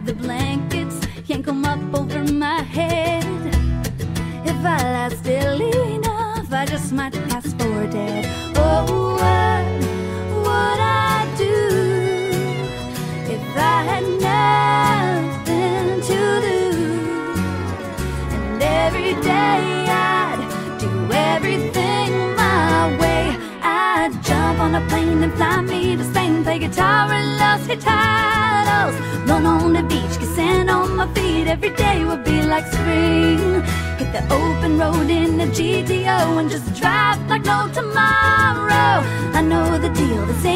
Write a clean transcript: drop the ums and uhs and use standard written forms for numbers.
the blankets, yank 'em up over my head. If I last ill enough, I just might pass for dead. Oh, what would I do if I had nothing to lose? And every day I'd do everything my way. I'd jump on a plane and fly me to Spain, play guitar and love titles, run on the beach, get sand on my feet. Every day would be like spring. Hit the open road in the GTO and just drive like no tomorrow. I know the deal, this ain't